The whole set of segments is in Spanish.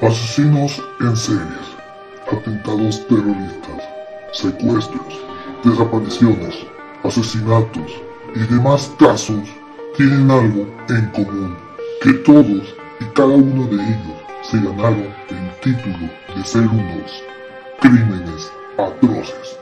Asesinos en series, atentados terroristas, secuestros, desapariciones, asesinatos y demás casos tienen algo en común, que todos y cada uno de ellos se ganaron el título de ser unos crímenes atroces.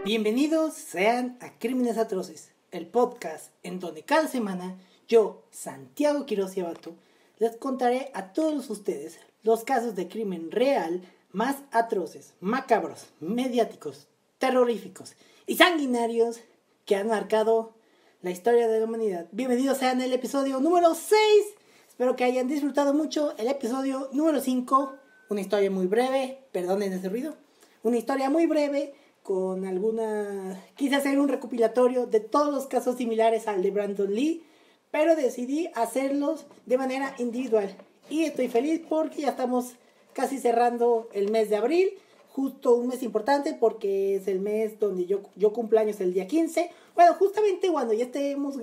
Bienvenidos sean a Crímenes Atroces, el podcast en donde cada semana yo, Santiago Quiroz y Abato, les contaré a todos ustedes los casos de crimen real más atroces, macabros, mediáticos, terroríficos y sanguinarios que han marcado la historia de la humanidad. Bienvenidos sean al episodio número 6. Espero que hayan disfrutado mucho el episodio número 5. Una historia muy breve, perdonen ese ruido. Una historia muy breve con alguna... Quise hacer un recopilatorio de todos los casos similares al de Brandon Lee, pero decidí hacerlos de manera individual. Y estoy feliz porque ya estamos casi cerrando el mes de abril. Justo un mes importante porque es el mes donde yo cumplo años el día 15. Bueno, justamente cuando ya estemos...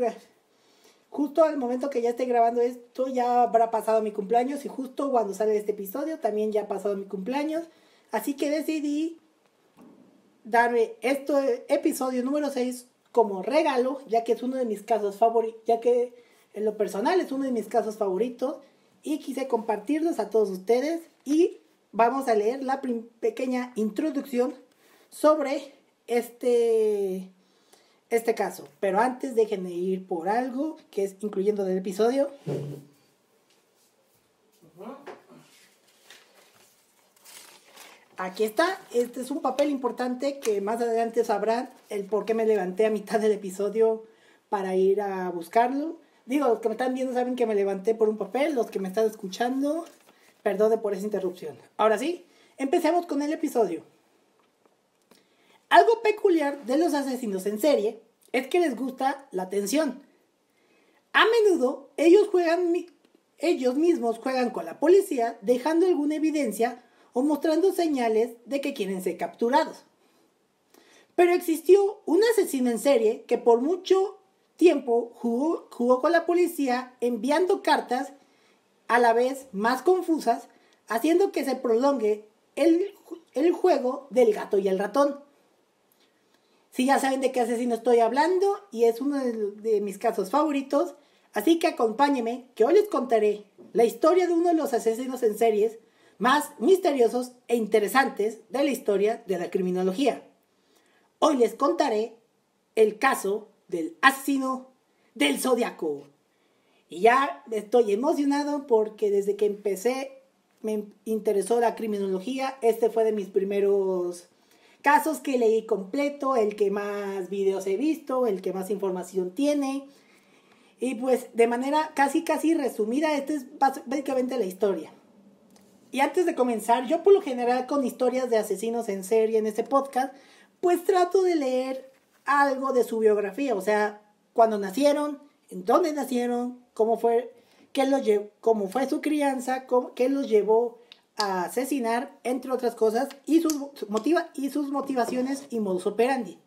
Justo al momento que ya esté grabando esto ya habrá pasado mi cumpleaños. Y justo cuando sale este episodio también ya ha pasado mi cumpleaños. Así que decidí darme este episodio número 6 como regalo, ya que es uno de mis casos favoritos, ya que en lo personal es uno de mis casos favoritos y quise compartirlos a todos ustedes. Y vamos a leer la pequeña introducción sobre este caso. Pero antes déjenme ir por algo que es incluyendo del episodio. Aquí está, este es un papel importante que más adelante sabrán el por qué me levanté a mitad del episodio para ir a buscarlo. Digo, los que me están viendo saben que me levanté por un papel, los que me están escuchando, perdone por esa interrupción. Ahora sí, empecemos con el episodio. Algo peculiar de los asesinos en serie es que les gusta la tensión. A menudo ellos mismos juegan con la policía, dejando alguna evidencia o mostrando señales de que quieren ser capturados. Pero existió un asesino en serie que por mucho tiempo jugó con la policía, enviando cartas a la vez más confusas, haciendo que se prolongue el juego del gato y el ratón. Sí, ya saben de qué asesino estoy hablando y es uno de mis casos favoritos, así que acompáñenme que hoy les contaré la historia de uno de los asesinos en series más misteriosos e interesantes de la historia de la criminología. Hoy les contaré el caso del asesino del Zodiaco. Y ya estoy emocionado porque desde que empecé me interesó la criminología. Este fue de mis primeros casos que leí completo, el que más videos he visto, el que más información tiene. Y pues de manera casi resumida, esta es básicamente la historia. Y antes de comenzar, yo por lo general con historias de asesinos en serie en este podcast, pues trato de leer algo de su biografía, o sea, cuándo nacieron, en dónde nacieron, cómo fue su crianza, qué los llevó a asesinar, entre otras cosas, y sus motivaciones y modus operandi.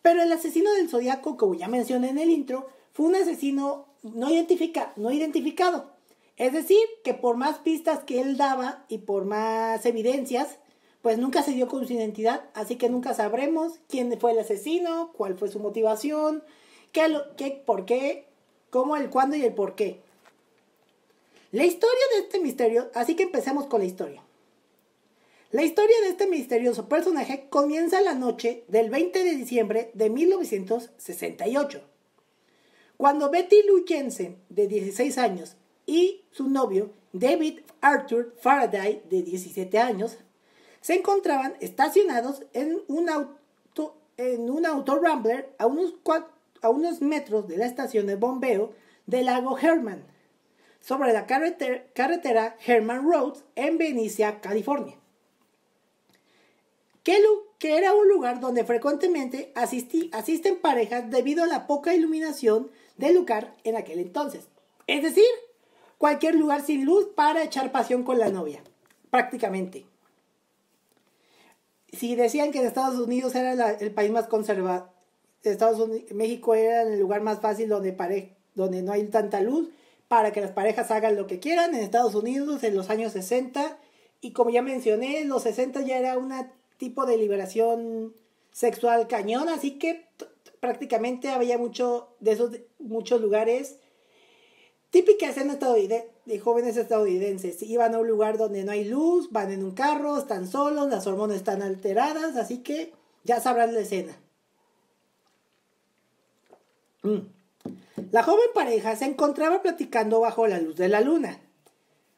Pero el asesino del Zodiaco, como ya mencioné en el intro, fue un asesino no identificado. Es decir, que por más pistas que él daba y por más evidencias, pues nunca se dio con su identidad, así que nunca sabremos quién fue el asesino, cuál fue su motivación, por qué, cómo, el cuándo y el por qué. La historia de este misterio, así que empecemos con la historia. La historia de este misterioso personaje comienza la noche del 20 de diciembre de 1968, cuando Betty Lou Jensen, de 16 años, y su novio, David Arthur Faraday, de 17 años, se encontraban estacionados en un auto Rambler a unos metros de la estación de bombeo del lago Herman, sobre la carretera Herman Road en Venice, California, que era un lugar donde frecuentemente asisten parejas debido a la poca iluminación del lugar en aquel entonces. Es decir, cualquier lugar sin luz para echar pasión con la novia, prácticamente. Si decían que en Estados Unidos era el país más conservador, México era el lugar más fácil donde no hay tanta luz, para que las parejas hagan lo que quieran en Estados Unidos en los años 60. Y como ya mencioné, en los 60 ya era un tipo de liberación sexual cañón, así que prácticamente había muchos lugares típicas de jóvenes estadounidenses. Iban a un lugar donde no hay luz, van en un carro, están solos, las hormonas están alteradas, así que ya sabrán la escena. La joven pareja se encontraba platicando bajo la luz de la luna.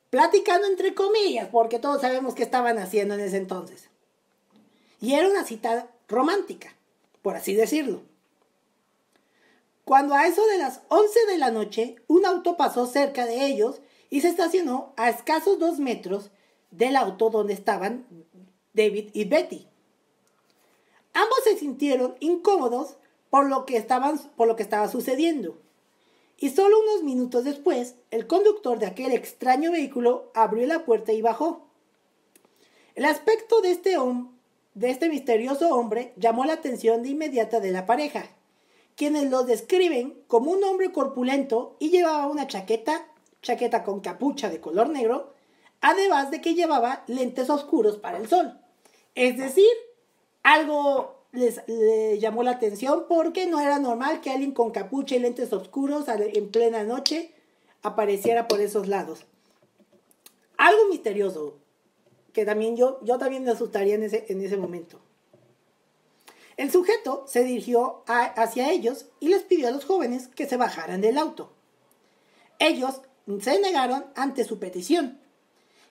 Platicando entre comillas, porque todos sabemos qué estaban haciendo en ese entonces. Y era una cita romántica, por así decirlo. Cuando a eso de las 11 de la noche, un auto pasó cerca de ellos y se estacionó a escasos 2 metros del auto donde estaban David y Betty. Ambos se sintieron incómodos por lo que estaba sucediendo. Y solo unos minutos después, el conductor de aquel extraño vehículo abrió la puerta y bajó. El aspecto de este misterioso hombre llamó la atención de inmediata de la pareja, quienes lo describen como un hombre corpulento y llevaba una chaqueta con capucha de color negro, además de que llevaba lentes oscuros para el sol. Es decir, algo le llamó la atención porque no era normal que alguien con capucha y lentes oscuros en plena noche apareciera por esos lados. Algo misterioso que también yo también me asustaría en ese momento. El sujeto se dirigió hacia ellos y les pidió a los jóvenes que se bajaran del auto. Ellos se negaron ante su petición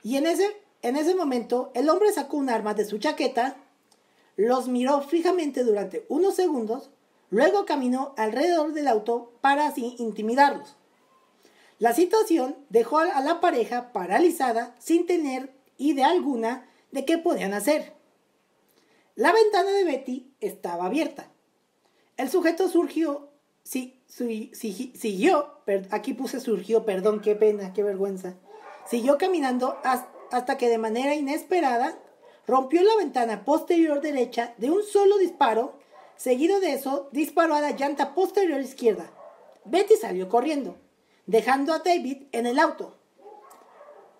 y en ese momento el hombre sacó un arma de su chaqueta, los miró fijamente durante unos segundos, luego caminó alrededor del auto para así intimidarlos. La situación dejó a la pareja paralizada sin tener idea alguna de qué podían hacer. La ventana de Betty estaba abierta. El sujeto surgió, perdón, qué pena, qué vergüenza. Siguió caminando hasta que de manera inesperada rompió la ventana posterior derecha de un solo disparo. Seguido de eso, disparó a la llanta posterior izquierda. Betty salió corriendo, dejando a David en el auto.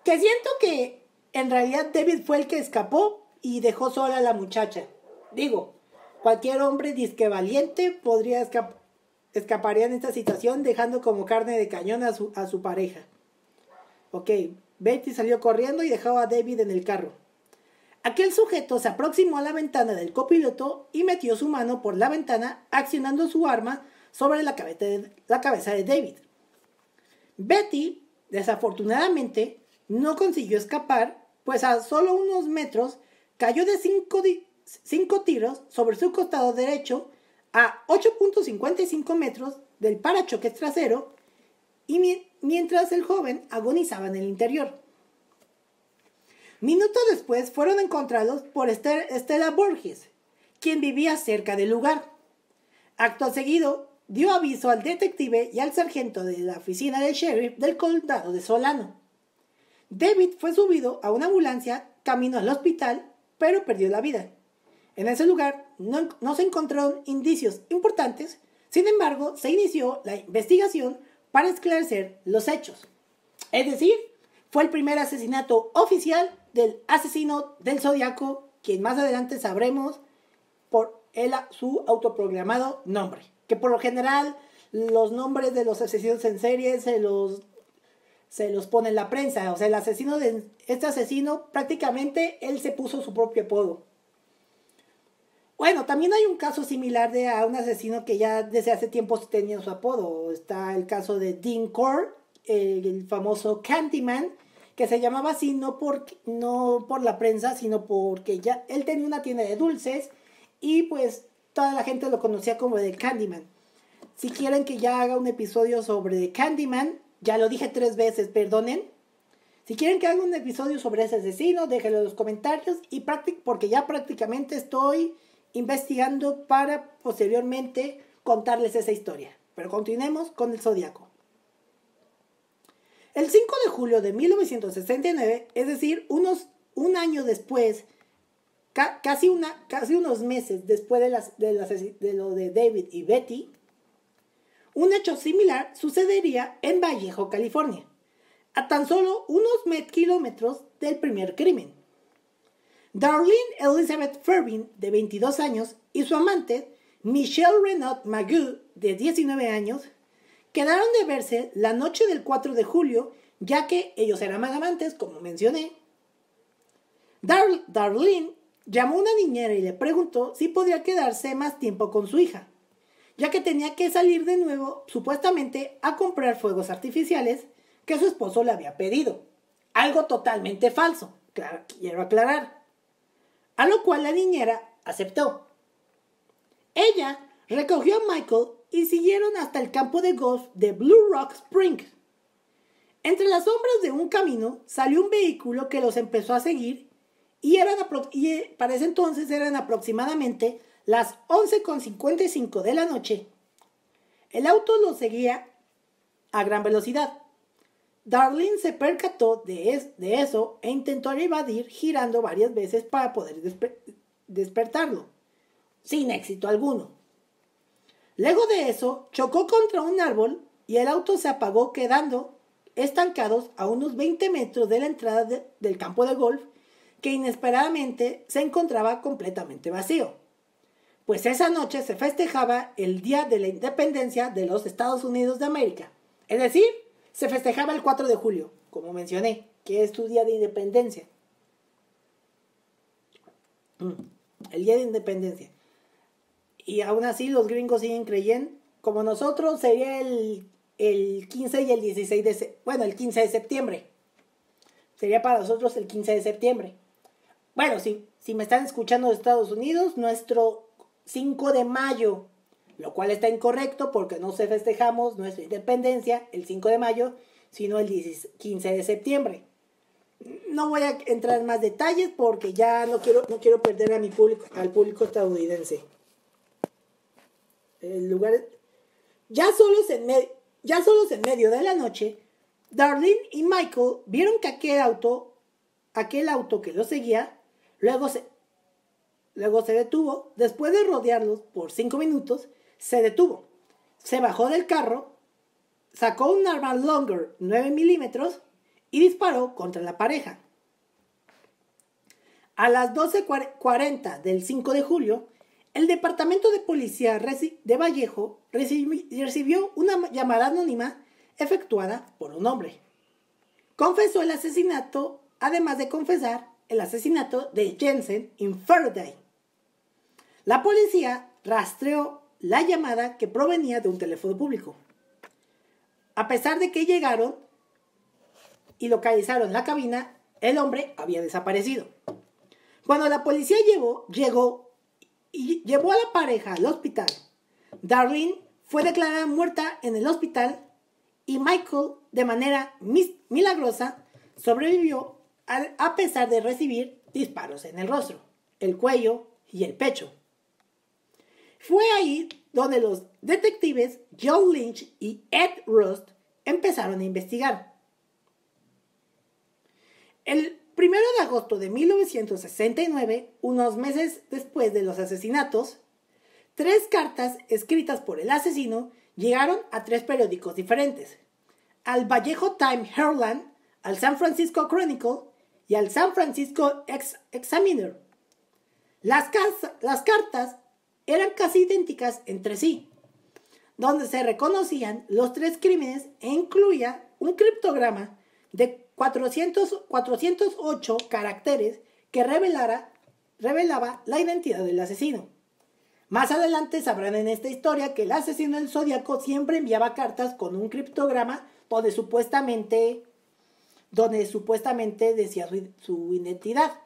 Que siento que en realidad David fue el que escapó y dejó sola a la muchacha. Digo, cualquier hombre disque valiente podría escaparía en esta situación dejando como carne de cañón a su pareja. Ok, Betty salió corriendo y dejó a David en el carro. Aquel sujeto se aproximó a la ventana del copiloto y metió su mano por la ventana accionando su arma sobre la cabeza de David. Betty, desafortunadamente, no consiguió escapar, pues a solo unos metros cayó de 5 tiros sobre su costado derecho a 8.55 metros del parachoques trasero y mientras el joven agonizaba en el interior. Minutos después fueron encontrados por Stella Borges, quien vivía cerca del lugar. Acto seguido, dio aviso al detective y al sargento de la oficina del sheriff del condado de Solano. David fue subido a una ambulancia camino al hospital, pero perdió la vida. En ese lugar no se encontraron indicios importantes, sin embargo, se inició la investigación para esclarecer los hechos. Es decir, fue el primer asesinato oficial del asesino del Zodiaco, quien más adelante sabremos por su autoproclamado nombre. Que por lo general los nombres de los asesinos en serie se los pone en la prensa. O sea, este asesino prácticamente él se puso su propio apodo. Bueno, también hay un caso similar a un asesino que ya desde hace tiempo tenía su apodo. Está el caso de Dean Core, el famoso Candyman, que se llamaba así no por la prensa, sino porque ya él tenía una tienda de dulces y pues toda la gente lo conocía como The Candyman. Si quieren que ya haga un episodio sobre The Candyman, ya lo dije 3 veces, perdonen. Si quieren que haga un episodio sobre ese asesino, déjenlo en los comentarios porque ya prácticamente estoy investigando para posteriormente contarles esa historia. Pero continuemos con el Zodíaco. El 5 de julio de 1969, es decir, un año después, casi unos meses después de lo de David y Betty, Un hecho similar sucedería en Vallejo, California, a tan solo unos kilómetros del primer crimen. Darlene Elizabeth Fervin, de 22 años, y su amante, Michelle Renaud Magoo, de 19 años, quedaron de verse la noche del 4 de julio, ya que ellos eran amantes, como mencioné. Darlene llamó a una niñera y le preguntó si podría quedarse más tiempo con su hija, ya que tenía que salir de nuevo, supuestamente, a comprar fuegos artificiales que su esposo le había pedido. Algo totalmente falso, quiero aclarar. A lo cual la niñera aceptó. Ella recogió a Michael y siguieron hasta el campo de golf de Blue Rock Springs. Entre las sombras de un camino salió un vehículo que los empezó a seguir y para ese entonces eran aproximadamente las 11:55 de la noche. El auto los seguía a gran velocidad. Darlene se percató de eso e intentó evadir girando varias veces para poder despertarlo, sin éxito alguno. Luego de eso, chocó contra un árbol y el auto se apagó, quedando estancados a unos 20 metros de la entrada del campo de golf, que inesperadamente se encontraba completamente vacío. Pues esa noche se festejaba el Día de la Independencia de los Estados Unidos de América. Es decir, se festejaba el 4 de julio, como mencioné, que es su Día de Independencia. El Día de Independencia. Y aún así los gringos siguen creyendo, como nosotros, sería el 15 y el 16 el 15 de septiembre. Sería para nosotros el 15 de septiembre. Bueno, si me están escuchando de Estados Unidos, nuestro 5 de mayo, lo cual está incorrecto porque no se festejamos nuestra independencia el 5 de mayo, sino el 15 de septiembre. No voy a entrar en más detalles porque ya no quiero perder al público estadounidense. Ya solos en medio de la noche, Darlene y Michael vieron que aquel auto que los seguía, luego se detuvo. Después de rodearlos por 5 minutos, se detuvo. Se bajó del carro, sacó un arma Longer 9 milímetros y disparó contra la pareja. A las 12:40 del 5 de julio, el Departamento de Policía de Vallejo recibió una llamada anónima efectuada por un hombre. Confesó el asesinato, además de confesar el asesinato de Jensen en Faraday. La policía rastreó la llamada, que provenía de un teléfono público. A pesar de que llegaron y localizaron la cabina, el hombre había desaparecido. Cuando la policía llevó a la pareja al hospital, Darlene fue declarada muerta en el hospital y Michael, de manera milagrosa, sobrevivió a pesar de recibir disparos en el rostro, el cuello y el pecho. Fue ahí donde los detectives John Lynch y Ed Rust empezaron a investigar. El 1 de agosto de 1969, unos meses después de los asesinatos, 3 cartas escritas por el asesino llegaron a 3 periódicos diferentes: al Vallejo Times-Herald, al San Francisco Chronicle y al San Francisco Examiner. Las cartas eran casi idénticas entre sí, donde se reconocían los 3 crímenes e incluía un criptograma de 408 caracteres que revelaba la identidad del asesino. Más adelante sabrán en esta historia que el asesino del Zodíaco siempre enviaba cartas con un criptograma donde supuestamente decía su identidad.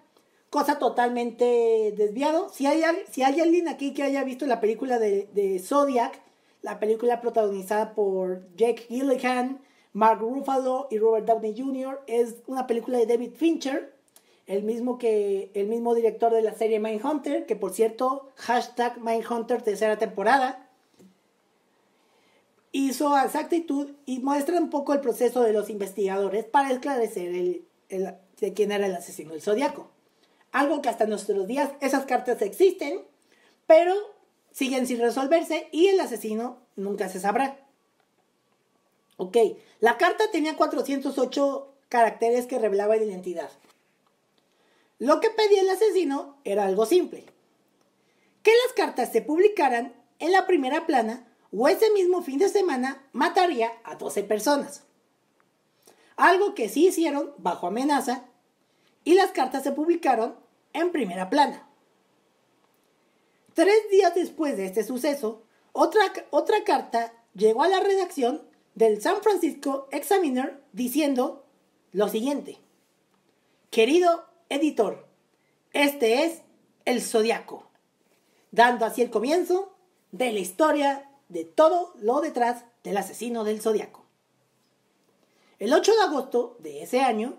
Cosa totalmente desviado. Si hay alguien aquí que haya visto la película de Zodiac, la película protagonizada por Jake Gyllenhaal, Mark Ruffalo y Robert Downey Jr., es una película de David Fincher, el mismo director de la serie Mindhunter, que por cierto, #Mindhunter tercera temporada, hizo a exactitud y muestra un poco el proceso de los investigadores para esclarecer de quién era el asesino del Zodíaco. Algo que hasta nuestros días, esas cartas existen, pero siguen sin resolverse y el asesino nunca se sabrá. Ok, la carta tenía 408 caracteres que revelaban la identidad. Lo que pedía el asesino era algo simple: que las cartas se publicaran en la primera plana o ese mismo fin de semana mataría a 12 personas. Algo que sí hicieron bajo amenaza, y las cartas se publicaron en primera plana. 3 días después de este suceso, otra carta llegó a la redacción del San Francisco Examiner diciendo lo siguiente: querido editor, este es el Zodiaco, dando así el comienzo de la historia de todo lo detrás del asesino del Zodiaco. El 8 de agosto de ese año,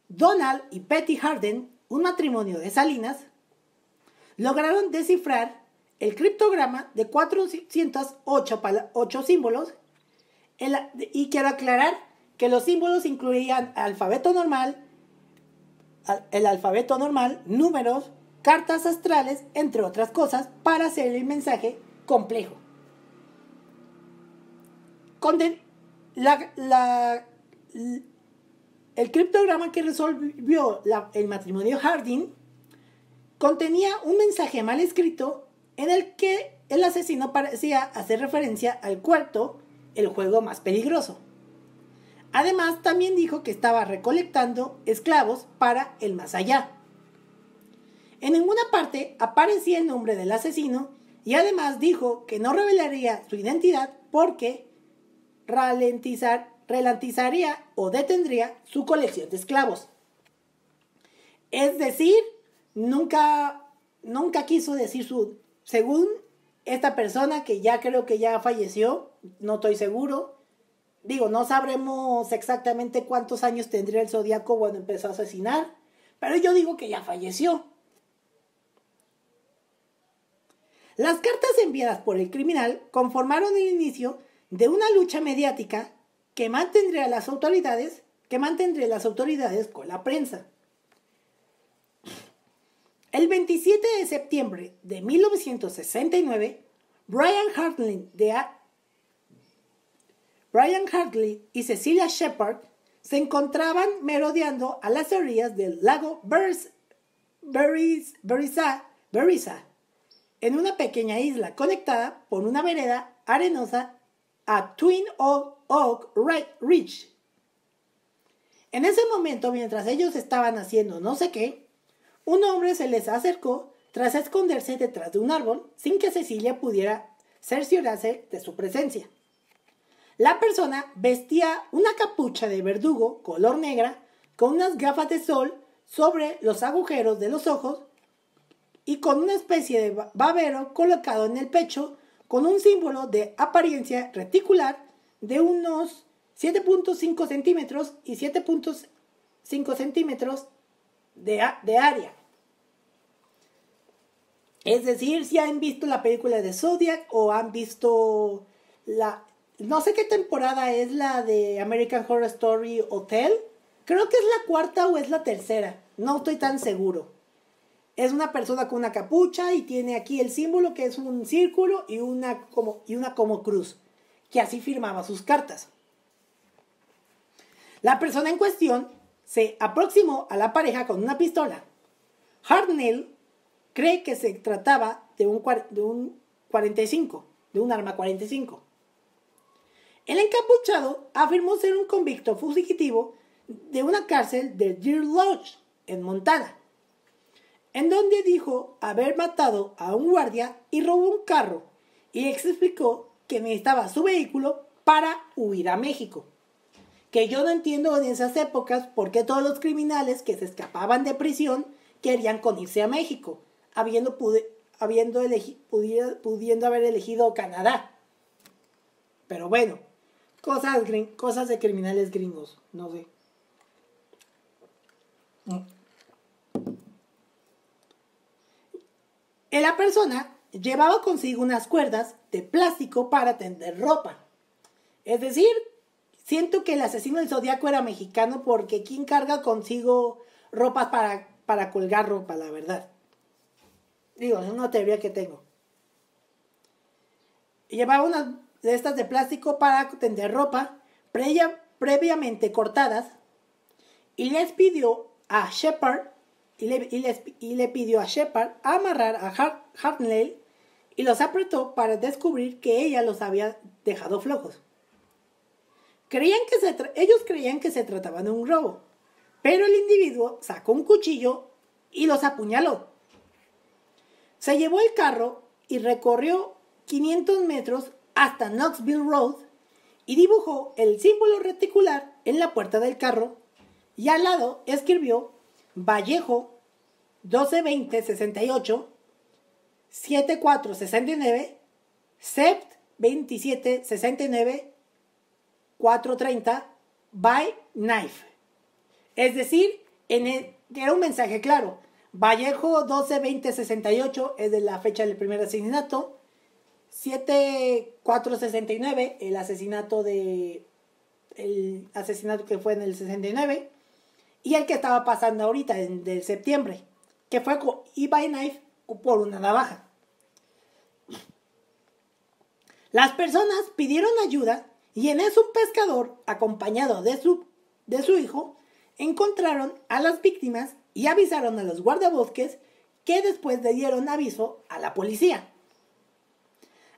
Donald y Betty Harden, un matrimonio de Salinas, lograron descifrar el criptograma de 408 símbolos, y quiero aclarar que los símbolos incluían el alfabeto normal, números, cartas astrales, entre otras cosas, para hacer el mensaje complejo. El criptograma que resolvió el matrimonio Harding contenía un mensaje mal escrito en el que el asesino parecía hacer referencia al cuarto, el juego más peligroso. Además, también dijo que estaba recolectando esclavos para el más allá. En ninguna parte aparecía el nombre del asesino, y además dijo que no revelaría su identidad porque ralentizaría o detendría su colección de esclavos. Es decir, nunca quiso decir según esta persona, que ya creo que ya falleció, no estoy seguro. Digo, no sabremos exactamente cuántos años tendría el Zodiaco cuando empezó a asesinar, pero yo digo que ya falleció. Las cartas enviadas por el criminal conformaron el inicio de una lucha mediática que mantendría las autoridades con la prensa. El 27 de septiembre de 1969, Brian Hartley y Cecilia Shepard se encontraban merodeando a las orillas del lago Berryessa, en una pequeña isla conectada por una vereda arenosa a Twin Oak Ridge. En ese momento, mientras ellos estaban haciendo no sé qué, un hombre se les acercó tras esconderse detrás de un árbol sin que Cecilia pudiera cerciorarse de su presencia. La persona vestía una capucha de verdugo color negra con unas gafas de sol sobre los agujeros de los ojos y con una especie de babero colocado en el pecho con un símbolo de apariencia reticular de unos 7.5 centímetros y 7.5 centímetros de área. Es decir, si han visto la película de Zodiac o han visto no sé qué temporada es la de American Horror Story Hotel. Creo que es la 4ª o es la 3ª. No estoy tan seguro. Es una persona con una capucha y tiene aquí el símbolo que es un círculo y una como cruz, que así firmaba sus cartas. La persona en cuestión se aproximó a la pareja con una pistola. Hartnell cree que se trataba de un arma 45. El encapuchado afirmó ser un convicto fugitivo de una cárcel de Deer Lodge, en Montana, en donde dijo haber matado a un guardia y robó un carro, y explicó que necesitaba su vehículo para huir a México. Que yo no entiendo en esas épocas por qué todos los criminales que se escapaban de prisión querían irse a México, pudiendo haber elegido Canadá. Pero bueno, cosas de criminales gringos, no sé. La persona llevaba consigo unas cuerdas de plástico para tender ropa. Es decir, siento que el asesino del Zodiaco era mexicano, porque ¿quién carga consigo ropa para colgar ropa, la verdad? Digo, es una teoría que tengo. Llevaba unas de estas de plástico para tender ropa, previamente cortadas y les pidió a Shepard amarrar a Hartnell y los apretó para descubrir que ella los había dejado flojos. Ellos creían que se trataba de un robo, pero el individuo sacó un cuchillo y los apuñaló. Se llevó el carro y recorrió 500 metros hasta Knoxville Road y dibujó el símbolo reticular en la puerta del carro y al lado escribió Vallejo 122068 7469 Sept 2769 430 by knife. Es decir, era un mensaje claro. Vallejo 12-20-68 es de la fecha del primer asesinato. 7469, el asesinato que fue en el 69. Y el que estaba pasando ahorita, del septiembre, que fue by knife o por una navaja. Las personas pidieron ayuda y en eso un pescador, acompañado de su hijo, encontraron a las víctimas y avisaron a los guardabosques, que después le dieron aviso a la policía.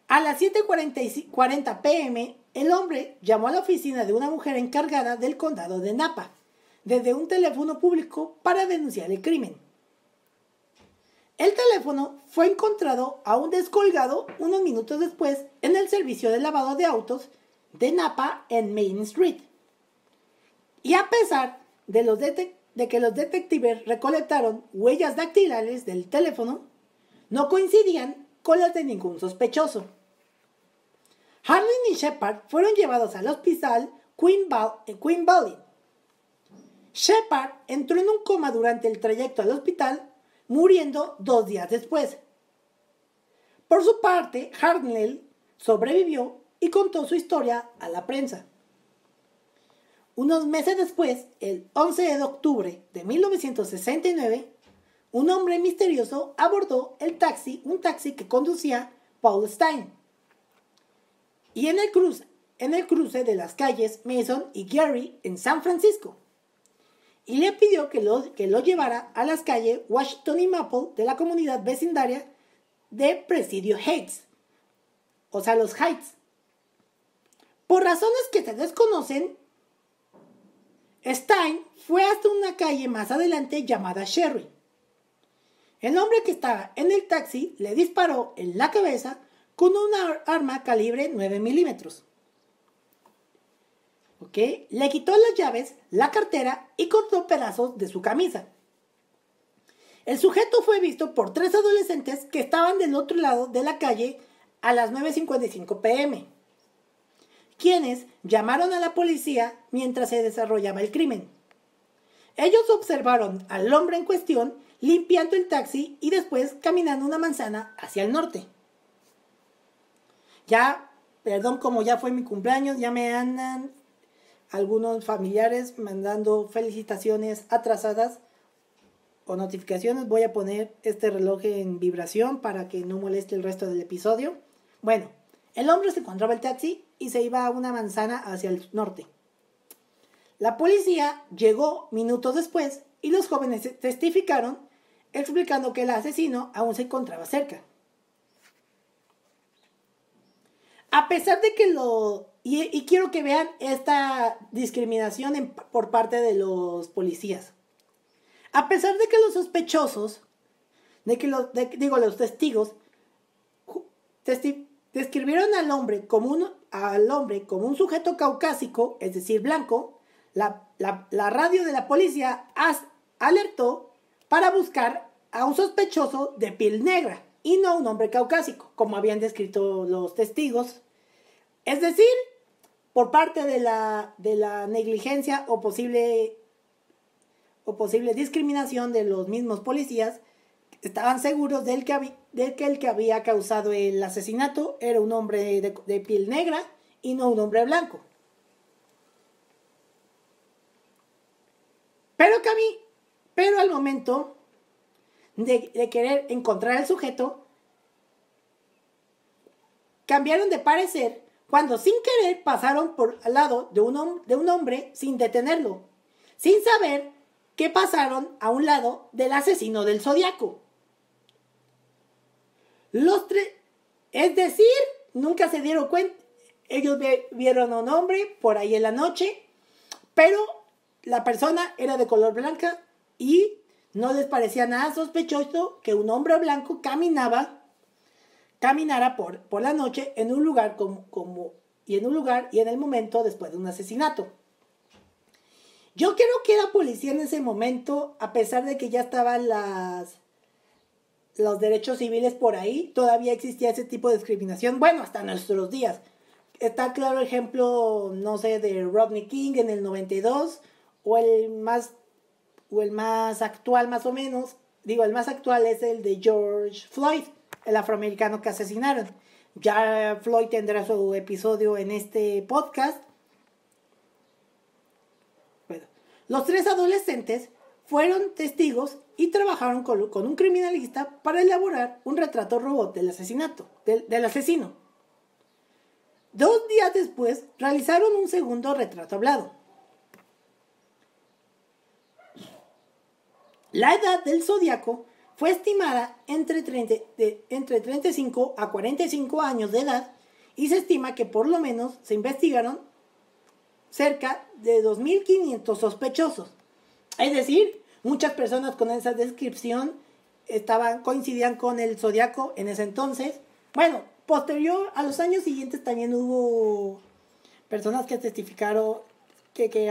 A las 7:40 p.m., el hombre llamó a la oficina de una mujer encargada del condado de Napa, desde un teléfono público para denunciar el crimen. El teléfono fue encontrado aún descolgado unos minutos después en el servicio de lavado de autos de Napa en Main Street. Y a pesar de que los detectives recolectaron huellas dactilares del teléfono, no coincidían con las de ningún sospechoso. Hartnell y Shepard fueron llevados al hospital Queen Valley. Shepard entró en un coma durante el trayecto al hospital, muriendo 2 días después. Por su parte, Hartnell sobrevivió y contó su historia a la prensa. Unos meses después, el 11 de octubre de 1969, un hombre misterioso abordó un taxi que conducía Paul Stine. Y en el cruce de las calles Mason y Geary en San Francisco. Y le pidió que lo llevara a las calles Washington y Maple de la comunidad vecindaria de Presidio Heights. O sea, los Heights. Por razones que se desconocen, Stine fue hasta una calle más adelante llamada Sherry. El hombre que estaba en el taxi le disparó en la cabeza con una arma calibre 9 milímetros. Le quitó las llaves, la cartera y cortó pedazos de su camisa. El sujeto fue visto por 3 adolescentes que estaban del otro lado de la calle a las 9:55 p.m., quienes llamaron a la policía mientras se desarrollaba el crimen. Ellos observaron al hombre en cuestión limpiando el taxi y después caminando una manzana hacia el norte. Como ya fue mi cumpleaños, ya me andan algunos familiares mandando felicitaciones atrasadas o notificaciones. Voy a poner este reloj en vibración para que no moleste el resto del episodio. Bueno, el hombre se encontraba el taxi y se iba a una manzana hacia el norte. La policía llegó minutos después y los jóvenes testificaron, explicando que el asesino aún se encontraba cerca. A pesar de que y quiero que vean esta discriminación por parte de los policías. A pesar de que los sospechosos, los testigos, describieron al hombre como un sujeto caucásico, es decir, blanco, la radio de la policía alertó para buscar a un sospechoso de piel negra y no a un hombre caucásico, como habían descrito los testigos. Es decir, por parte de la negligencia o posible discriminación de los mismos policías, estaban seguros de que el que había causado el asesinato era un hombre de piel negra y no un hombre blanco. Pero al momento de querer encontrar al sujeto, cambiaron de parecer cuando sin querer pasaron por al lado de un hombre sin detenerlo, sin saber que pasaron a un lado del asesino del Zodiaco. Los tres, es decir, nunca se dieron cuenta. Ellos vieron a un hombre por ahí en la noche, pero la persona era de color blanca y no les parecía nada sospechoso que un hombre blanco caminara por la noche en un lugar y en el momento después de un asesinato. Yo creo que la policía en ese momento, a pesar de que ya estaban los derechos civiles por ahí, todavía existía ese tipo de discriminación, bueno, hasta nuestros días. Está claro el ejemplo, no sé, de Rodney King en el 92, o el más actual más o menos, el más actual es el de George Floyd, el afroamericano que asesinaron. Ya Floyd tendrá su episodio en este podcast. Bueno, los tres adolescentes fueron testigos y trabajaron con un criminalista para elaborar un retrato robot del asesino. 2 días después realizaron un segundo retrato hablado. La edad del Zodiaco fue estimada entre 35 a 45 años de edad y se estima que por lo menos se investigaron cerca de 2.500 sospechosos. Es decir, muchas personas con esa descripción coincidían con el Zodiaco en ese entonces. Bueno, posterior a los años siguientes también hubo personas que testificaron de que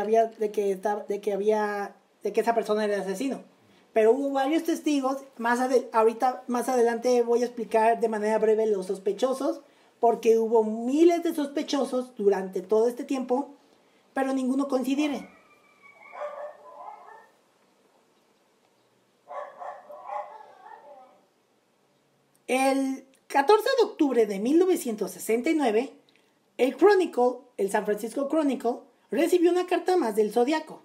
esa persona era el asesino. Pero hubo varios testigos. Más adelante voy a explicar de manera breve los sospechosos, porque hubo miles de sospechosos durante todo este tiempo, pero ninguno coincidió. El 14 de octubre de 1969, el San Francisco Chronicle recibió una carta más del Zodiaco,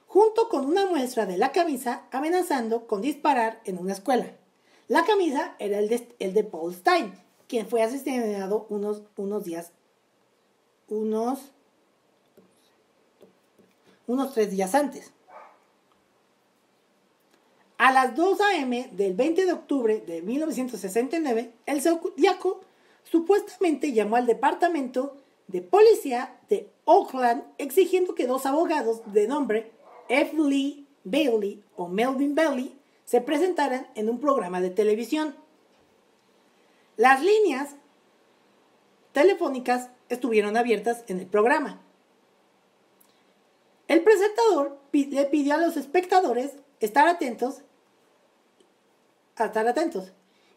junto con una muestra de la camisa amenazando con disparar en una escuela. La camisa era el de Paul Stine, quien fue asesinado unos 3 días antes. A las 2 a.m. del 20 de octubre de 1969, el Zodiaco supuestamente llamó al departamento de policía de Oakland exigiendo que 2 abogados de nombre F. Lee Bailey o Melvin Bailey se presentaran en un programa de televisión. Las líneas telefónicas estuvieron abiertas en el programa. El presentador le pidió a los espectadores estar atentos,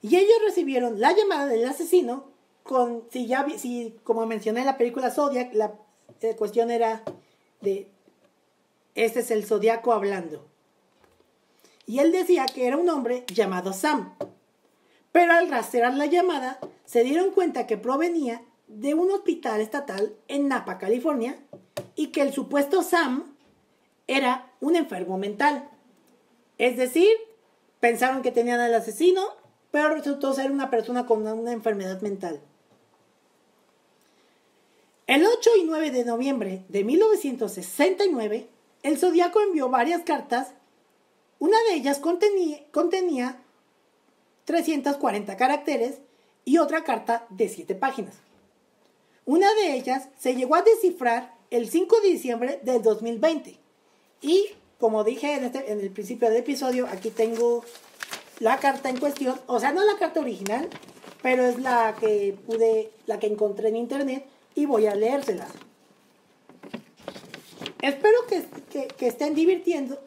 y ellos recibieron la llamada del asesino. Como mencioné en la película Zodiac, la cuestión era de: este es el Zodiaco hablando. Y él decía que era un hombre llamado Sam. Pero al rastrear la llamada, se dieron cuenta que provenía de un hospital estatal en Napa, California, y que el supuesto Sam era un enfermo mental. Es decir, pensaron que tenían al asesino, pero resultó ser una persona con una enfermedad mental. El 8 y 9 de noviembre de 1969, el Zodiaco envió varias cartas. Una de ellas contenía 340 caracteres y otra carta de 7 páginas. Una de ellas se llegó a descifrar el 5 de diciembre del 2020. Y como dije en el principio del episodio, aquí tengo la carta en cuestión. O sea, no la carta original, pero es la que encontré en internet y voy a leérsela. Espero que estén divirtiéndose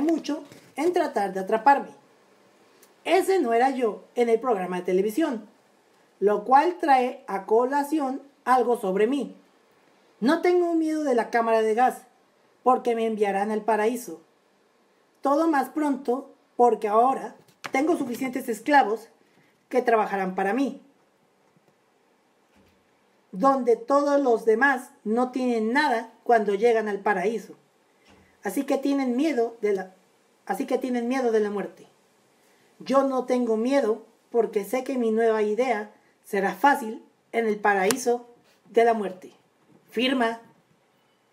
mucho en tratar de atraparme. Ese no era yo en el programa de televisión, lo cual trae a colación algo sobre mí. No tengo miedo de la cámara de gas, porque me enviarán al paraíso. Todo más pronto, porque ahora tengo suficientes esclavos que trabajarán para mí, donde todos los demás no tienen nada cuando llegan al paraíso. Así que tienen miedo de la muerte. Yo no tengo miedo porque sé que mi nueva idea será fácil en el paraíso de la muerte. Firma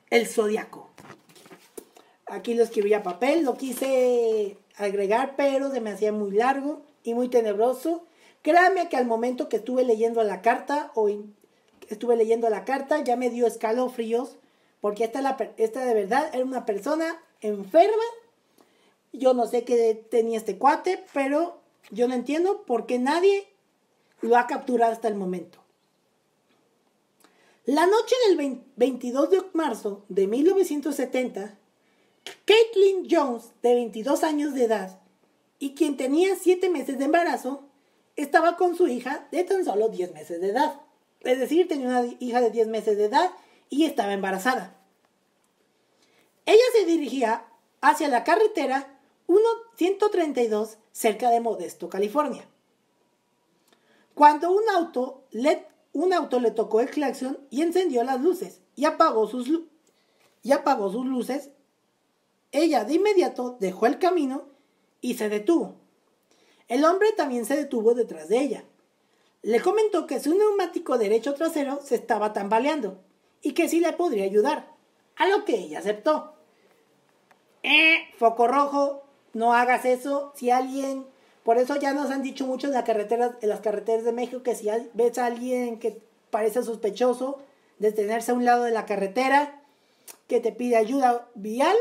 el Zodiaco. Aquí lo escribí a papel, lo quise agregar, pero se me hacía muy largo y muy tenebroso. Créanme que al momento que estuve leyendo la carta, ya me dio escalofríos, porque esta de verdad era una persona enferma. Yo no sé qué tenía este cuate, pero yo no entiendo por qué nadie lo ha capturado hasta el momento. La noche del 22 de marzo de 1970, Caitlin Jones, de 22 años de edad, y quien tenía 7 meses de embarazo, estaba con su hija de tan solo 10 meses de edad. Es decir, tenía una hija de 10 meses de edad y estaba embarazada. Ella se dirigía hacia la carretera 132 cerca de Modesto, California, cuando un auto le tocó el claxon y encendió las luces y apagó sus luces. Ella de inmediato dejó el camino y se detuvo. El hombre también se detuvo detrás de ella. Le comentó que su neumático derecho trasero se estaba tambaleando y que sí le podría ayudar, a lo que ella aceptó. Foco rojo, no hagas eso. Si alguien, por eso ya nos han dicho mucho en las carreteras de México, que si ves a alguien que parece sospechoso, detenerse a un lado de la carretera, que te pide ayuda vial,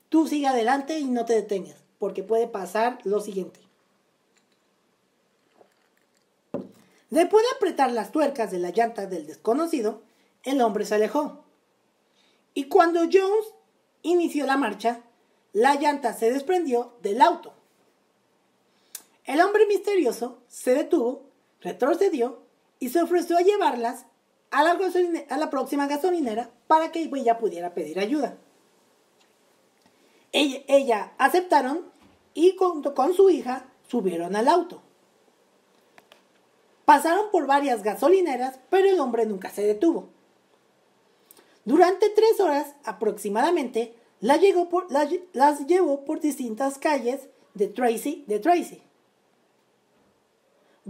tú sigue adelante y no te detengas, porque puede pasar lo siguiente. Después de apretar las tuercas de la llanta del desconocido, el hombre se alejó. Y cuando Jones inició la marcha, la llanta se desprendió del auto. El hombre misterioso se detuvo, retrocedió y se ofreció a llevarlas a la próxima gasolinera para que ella pudiera pedir ayuda. Ella aceptaron y junto con su hija subieron al auto. Pasaron por varias gasolineras, pero el hombre nunca se detuvo. Durante 3 horas aproximadamente, las llevó por distintas calles de Tracy.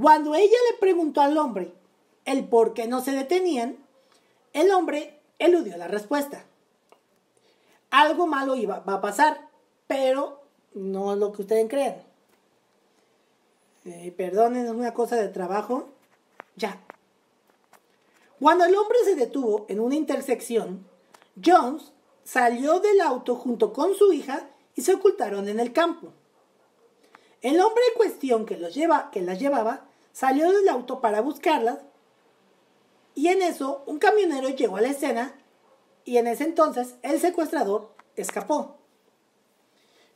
Cuando ella le preguntó al hombre el por qué no se detenían, el hombre eludió la respuesta. Algo malo va a pasar, pero no es lo que ustedes creen. Perdonen, es una cosa de trabajo. Ya. Cuando el hombre se detuvo en una intersección, Jones salió del auto junto con su hija y se ocultaron en el campo. El hombre en cuestión que las llevaba salió del auto para buscarlas y en eso un camionero llegó a la escena y en ese entonces el secuestrador escapó.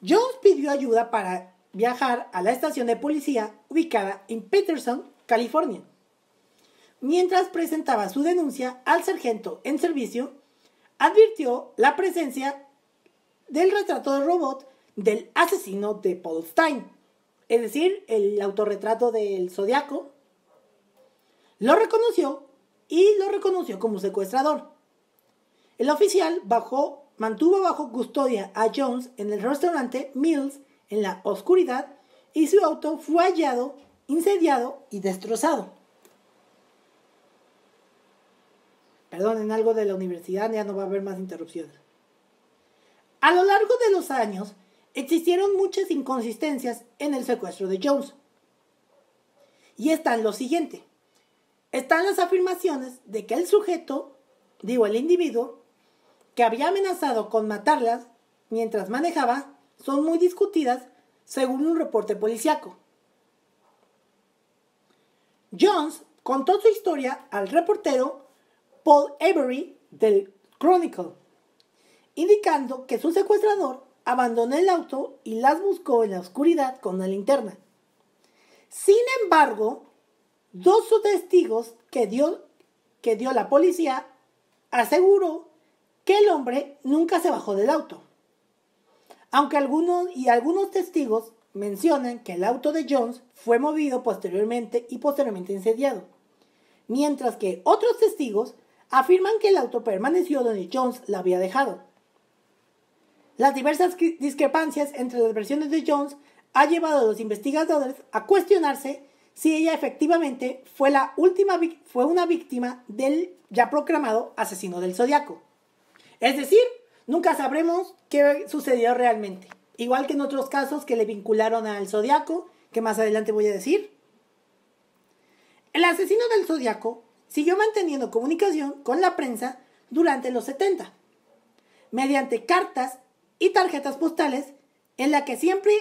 Jones pidió ayuda para viajar a la estación de policía ubicada en Peterson, California. Mientras presentaba su denuncia al sargento en servicio, advirtió la presencia del retrato de robot del asesino de Paul Stine, es decir, el autorretrato del Zodiaco. Lo reconoció como secuestrador. El oficial mantuvo bajo custodia a Jones en el restaurante Mills en la oscuridad y su auto fue hallado, incendiado y destrozado. Perdonen, algo de la universidad, ya no va a haber más interrupciones. A lo largo de los años, existieron muchas inconsistencias en el secuestro de Jones. Y están lo siguiente. Están las afirmaciones de que el individuo que había amenazado con matarlas mientras manejaba, son muy discutidas según un reporte policíaco. Jones contó su historia al reportero Paul Avery del Chronicle, indicando que su secuestrador abandonó el auto y las buscó en la oscuridad con una linterna. Sin embargo, 2 testigos que dio la policía aseguró que el hombre nunca se bajó del auto. Aunque algunos testigos mencionan que el auto de Jones fue movido posteriormente incendiado, mientras que otros testigos afirman que el auto permaneció donde Jones la había dejado. Las diversas discrepancias entre las versiones de Jones ha llevado a los investigadores a cuestionarse si ella efectivamente fue una víctima del ya proclamado asesino del Zodiaco. Es decir, nunca sabremos qué sucedió realmente. Igual que en otros casos que le vincularon al Zodiaco, que más adelante voy a decir. El asesino del Zodiaco siguió manteniendo comunicación con la prensa durante los 70, mediante cartas y tarjetas postales en la que siempre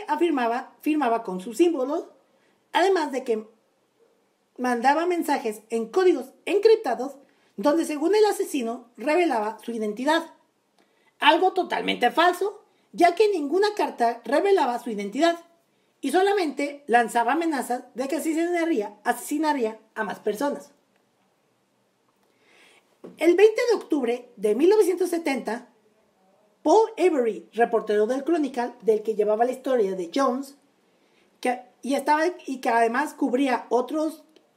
firmaba con sus símbolos, además de que mandaba mensajes en códigos encriptados donde, según el asesino, revelaba su identidad. Algo totalmente falso, ya que ninguna carta revelaba su identidad y solamente lanzaba amenazas de que asesinaría a más personas. El 20 de octubre de 1970, Paul Avery, reportero del Chronicle, del que llevaba la historia de Jones, que además cubría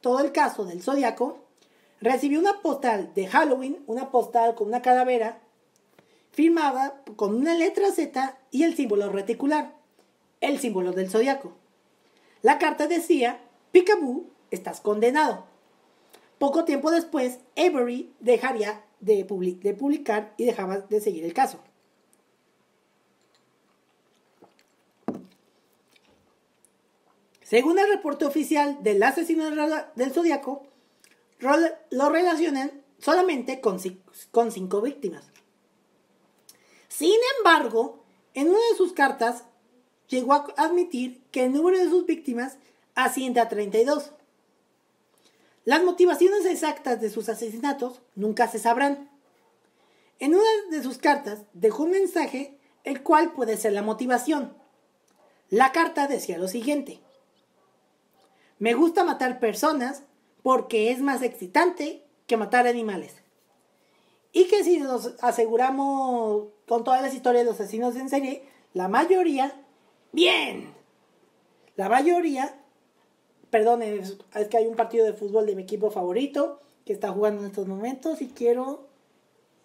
todo el caso del Zodiaco, recibió una postal de Halloween, una postal con una calavera, firmada con una letra Z y el símbolo reticular, el símbolo del Zodiaco. La carta decía: "Peekaboo, estás condenado". Poco tiempo después, Avery dejaría de publicar y dejaba de seguir el caso. Según el reporte oficial del asesino del Zodiaco, lo relacionan solamente con 5 víctimas. Sin embargo, en una de sus cartas llegó a admitir que el número de sus víctimas asciende a 32. Las motivaciones exactas de sus asesinatos nunca se sabrán. En una de sus cartas dejó un mensaje, el cual puede ser la motivación. La carta decía lo siguiente: "Me gusta matar personas porque es más excitante que matar animales". Y que si nos aseguramos con todas las historias de los asesinos en serie, la mayoría, perdón, es que hay un partido de fútbol de mi equipo favorito que está jugando en estos momentos y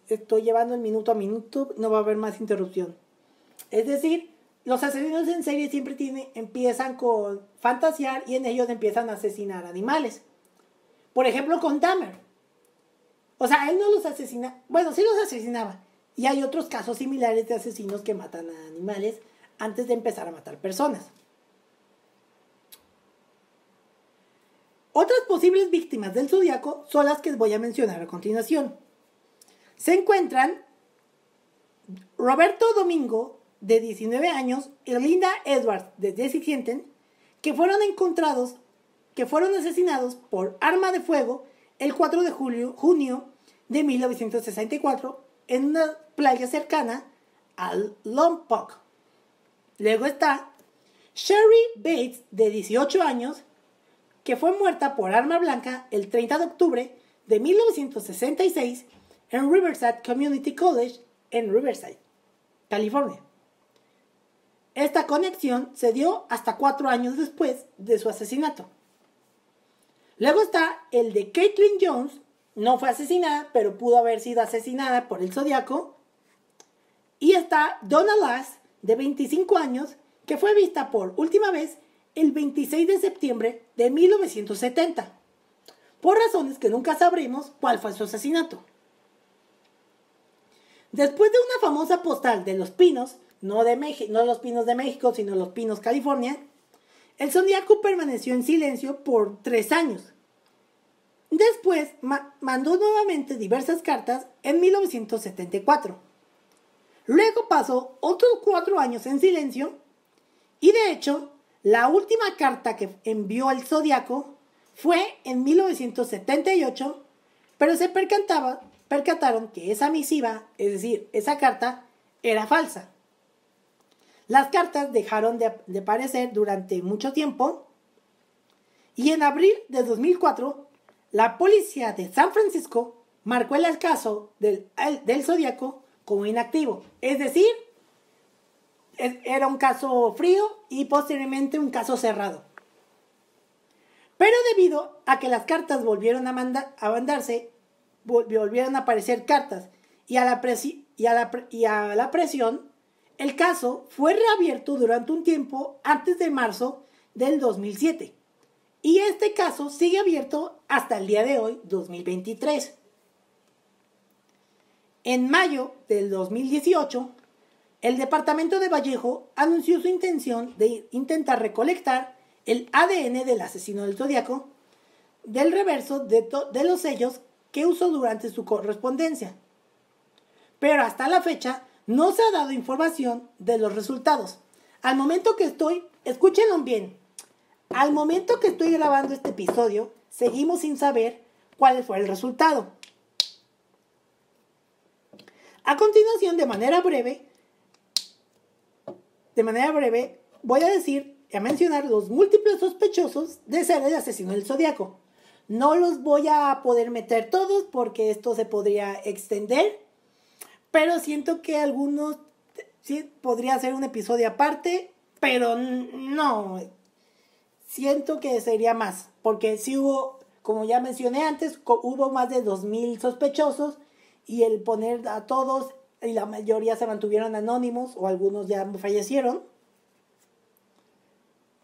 estoy llevando el minuto a minuto, no va a haber más interrupción. Es decir, los asesinos en serie siempre empiezan con fantasear y en ellos empiezan a asesinar animales. Por ejemplo, con Dahmer. O sea, él no los asesina, bueno, sí los asesinaba. Y hay otros casos similares de asesinos que matan a animales antes de empezar a matar personas. Otras posibles víctimas del Zodiaco son las que voy a mencionar a continuación. Se encuentran Roberto Domingo, de 19 años, y Linda Edwards, de 17, que fueron asesinados por arma de fuego el 4 de junio de 1964 en una playa cercana a Lompoc. Luego está Sherry Bates, de 18 años, que fue muerta por arma blanca el 30 de octubre de 1966 en Riverside Community College en Riverside, California. Esta conexión se dio hasta 4 años después de su asesinato. Luego está el de Caitlin Jones, no fue asesinada, pero pudo haber sido asesinada por el Zodiaco. Y está Donna Lass, de 25 años, que fue vista por última vez el 26 de septiembre de 1970, por razones que nunca sabremos cuál fue su asesinato. Después de una famosa postal de Los Pinos, no Los Pinos de México, sino Los Pinos, California, el Zodiaco permaneció en silencio por 3 años. Después mandó nuevamente diversas cartas en 1974. Luego pasó otros 4 años en silencio y, de hecho, la última carta que envió el Zodiaco fue en 1978, pero se percataron que esa misiva, es decir, esa carta, era falsa. Las cartas dejaron de aparecer durante mucho tiempo y en abril de 2004 la policía de San Francisco marcó el caso del Zodiaco como inactivo. Es decir, era un caso frío y posteriormente un caso cerrado. Pero debido a que las cartas volvieron a mandarse, volvieron a aparecer cartas y a la presión, el caso fue reabierto durante un tiempo antes de marzo del 2007. Y este caso sigue abierto hasta el día de hoy, 2023. En mayo del 2018, el departamento de Vallejo anunció su intención de intentar recolectar el ADN del asesino del Zodíaco del reverso de los sellos que usó durante su correspondencia. Pero hasta la fecha no se ha dado información de los resultados. Al momento que escúchenlo bien, al momento que estoy grabando este episodio, seguimos sin saber cuál fue el resultado. A continuación, de manera breve, voy a mencionar los múltiples sospechosos de ser el asesino del Zodíaco. No los voy a poder meter todos porque esto se podría extender, pero siento que algunos sí podría ser un episodio aparte, pero no, siento que sería más, porque sí hubo, como ya mencioné antes, hubo más de 2,000 sospechosos y el poner a todos, y la mayoría se mantuvieron anónimos o algunos ya fallecieron.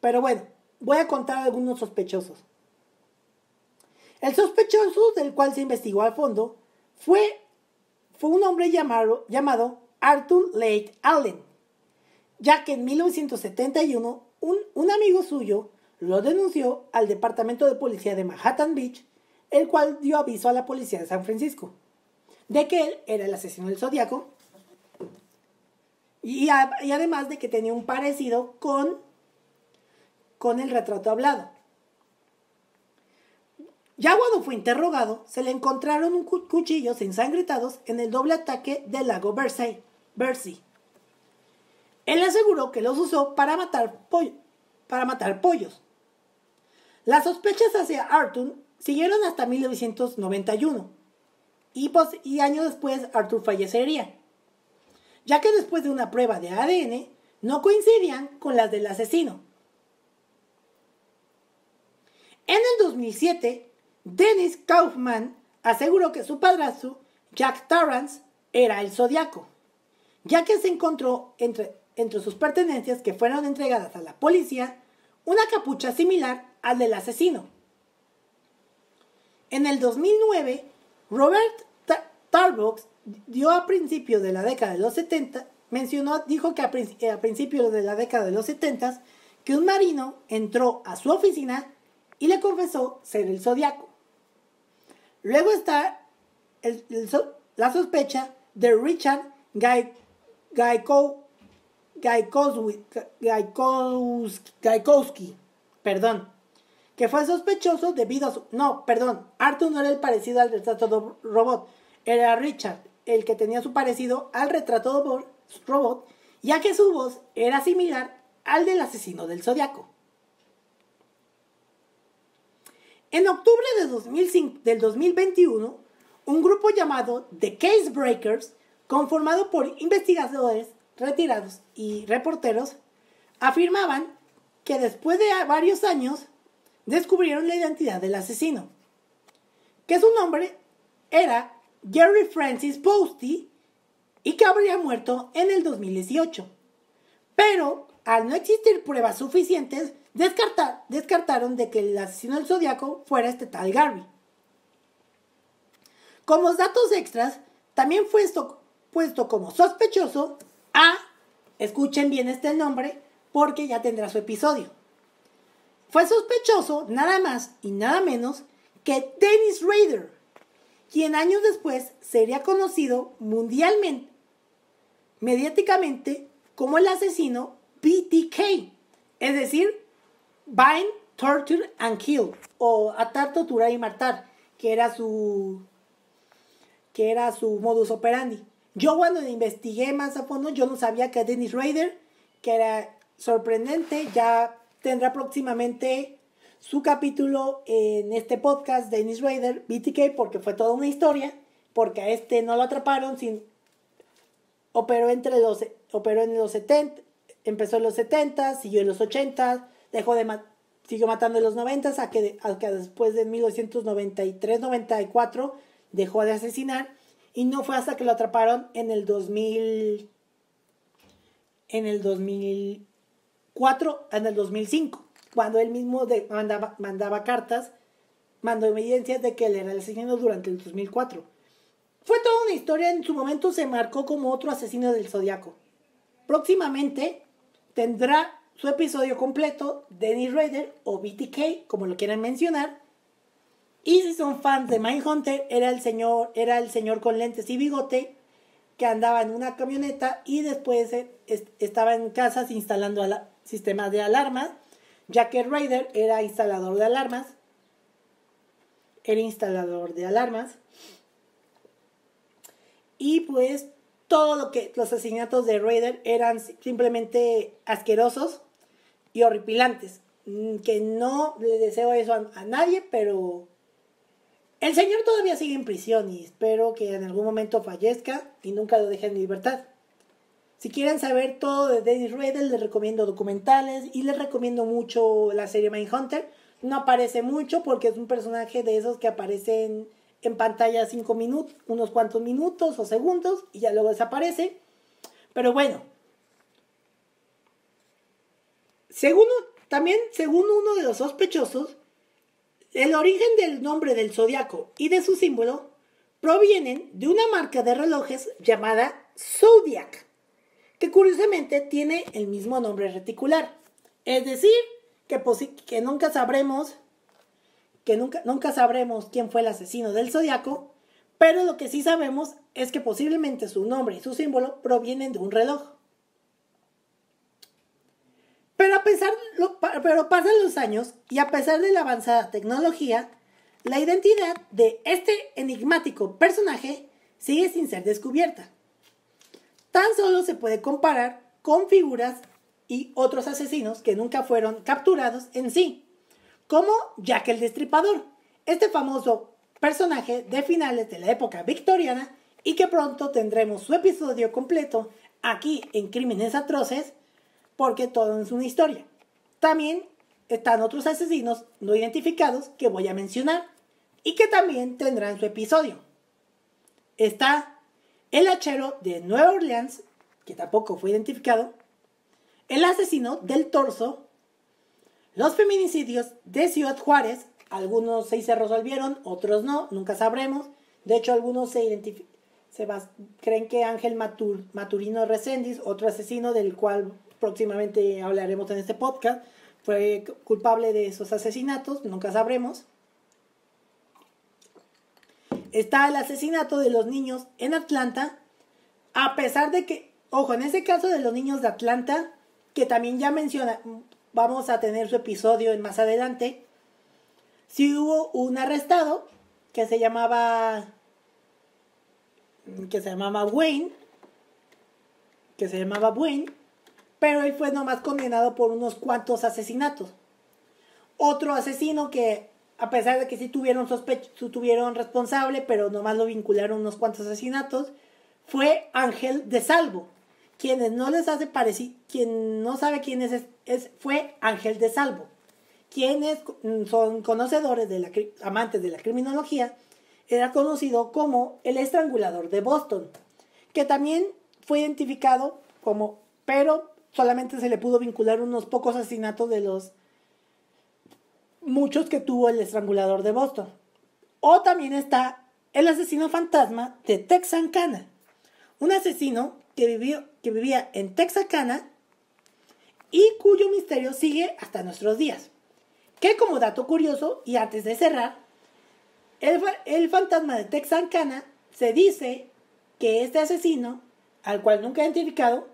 Pero bueno, voy a contar algunos sospechosos. El sospechoso del cual se investigó a fondo fue un hombre llamado Arthur Leigh Allen, ya que en 1971 un amigo suyo lo denunció al Departamento de Policía de Manhattan Beach, el cual dio aviso a la policía de San Francisco de que él era el asesino del Zodíaco y además de que tenía un parecido con el retrato hablado. Ya cuando fue interrogado, se le encontraron cuchillos ensangrentados en el doble ataque del lago Bercy. Él aseguró que los usó para matar pollos. Las sospechas hacia Arthur siguieron hasta 1991 y años después Arthur fallecería, ya que después de una prueba de ADN no coincidían con las del asesino. En el 2007, Dennis Kaufman aseguró que su padrastro, Jack Torrance, era el Zodíaco, ya que se encontró entre sus pertenencias que fueron entregadas a la policía una capucha similar al del asesino. En el 2009, Robert Tarbox dijo que a principios de la década de los 70 que un marino entró a su oficina y le confesó ser el Zodíaco. Luego está la sospecha de Richard Gaikowski, que fue sospechoso debido a su... Arthur no era el parecido al retrato robot, era Richard, el que tenía su parecido al retrato robot, ya que su voz era similar al del asesino del Zodíaco. En octubre del 2021, un grupo llamado The Case Breakers, conformado por investigadores retirados y reporteros, afirmaban que después de varios años descubrieron la identidad del asesino, que su nombre era Gary Francis Posty y que habría muerto en el 2018. Pero, al no existir pruebas suficientes, descartaron de que el asesino del Zodíaco fuera este tal Gary. Como datos extras, también fue puesto como sospechoso escuchen bien este nombre porque ya tendrá su episodio. Fue sospechoso nada más y nada menos que Dennis Rader, quien años después sería conocido mundialmente, mediáticamente, como el asesino BTK, es decir, Bind, Torture and Kill, o atar, torturar y matar, que era su modus operandi. Yo cuando investigué más a fondo, yo no sabía que Dennis Rader, que era sorprendente, ya tendrá próximamente su capítulo en este podcast, Dennis Rader, BTK, porque fue toda una historia, porque a este no lo atraparon, operó en los 70, empezó en los 70, siguió en los 80, siguió matando en los 90, a que después de 1993-94 dejó de asesinar, y no fue hasta que lo atraparon en el 2005, cuando él mismo mandaba cartas, mandó evidencias de que él era el asesino durante el 2004. Fue toda una historia, en su momento se marcó como otro asesino del Zodiaco. Próximamente tendrá su episodio completo, Dennis Rader o BTK, como lo quieran mencionar. Y si son fans de Mindhunter, era el señor con lentes y bigote que andaba en una camioneta y después estaba en casas instalando sistemas de alarmas, ya que Rader era instalador de alarmas. Y pues los asesinatos de Rader eran simplemente asquerosos y horripilantes. Que no le deseo eso a nadie, pero el señor todavía sigue en prisión y espero que en algún momento fallezca y nunca lo dejen en libertad. Si quieren saber todo de Dennis Rader, les recomiendo documentales y les recomiendo mucho la serie Mindhunter. No aparece mucho porque es un personaje de esos que aparecen en pantalla 5 minutos, unos cuantos minutos o segundos y ya luego desaparece. Pero bueno, según uno de los sospechosos, el origen del nombre del zodiaco y de su símbolo provienen de una marca de relojes llamada Zodiac, que curiosamente tiene el mismo nombre reticular. Es decir, que nunca sabremos quién fue el asesino del zodiaco, pero lo que sí sabemos es que posiblemente su nombre y su símbolo provienen de un reloj. Pero pasan los años y a pesar de la avanzada tecnología, la identidad de este enigmático personaje sigue sin ser descubierta. Tan solo se puede comparar con figuras y otros asesinos que nunca fueron capturados en sí, como Jack el Destripador, este famoso personaje de finales de la época victoriana y que pronto tendremos su episodio completo aquí en Crímenes Atroces, porque todo es una historia. También están otros asesinos no identificados que voy a mencionar y que también tendrán su episodio. Está el hachero de Nueva Orleans, que tampoco fue identificado, el asesino del Torso, los feminicidios de Ciudad Juárez, algunos se resolvieron, otros no, nunca sabremos. De hecho, algunos creen que Ángel Maturino Reséndiz, otro asesino del cual próximamente hablaremos en este podcast, fue culpable de esos asesinatos, nunca sabremos. Está el asesinato de los niños en Atlanta, a pesar de que, ojo, en ese caso de los niños de Atlanta, que también ya menciona, vamos a tener su episodio en más adelante, sí hubo un arrestado que se llamaba Wayne, pero él fue nomás condenado por unos cuantos asesinatos. Otro asesino que, a pesar de que sí tuvieron responsable, pero nomás lo vincularon unos cuantos asesinatos, fue Ángel de Salvo. Quien no sabe quién fue Ángel de Salvo. Quienes son conocedores, amantes de la criminología, era conocido como el estrangulador de Boston, que también fue identificado pero solamente se le pudo vincular unos pocos asesinatos de los muchos que tuvo el estrangulador de Boston. O también está el asesino fantasma de Texarkana, un asesino que vivía en Texarkana y cuyo misterio sigue hasta nuestros días. Que como dato curioso, y antes de cerrar, el fantasma de Texarkana se dice que este asesino, al cual nunca he identificado,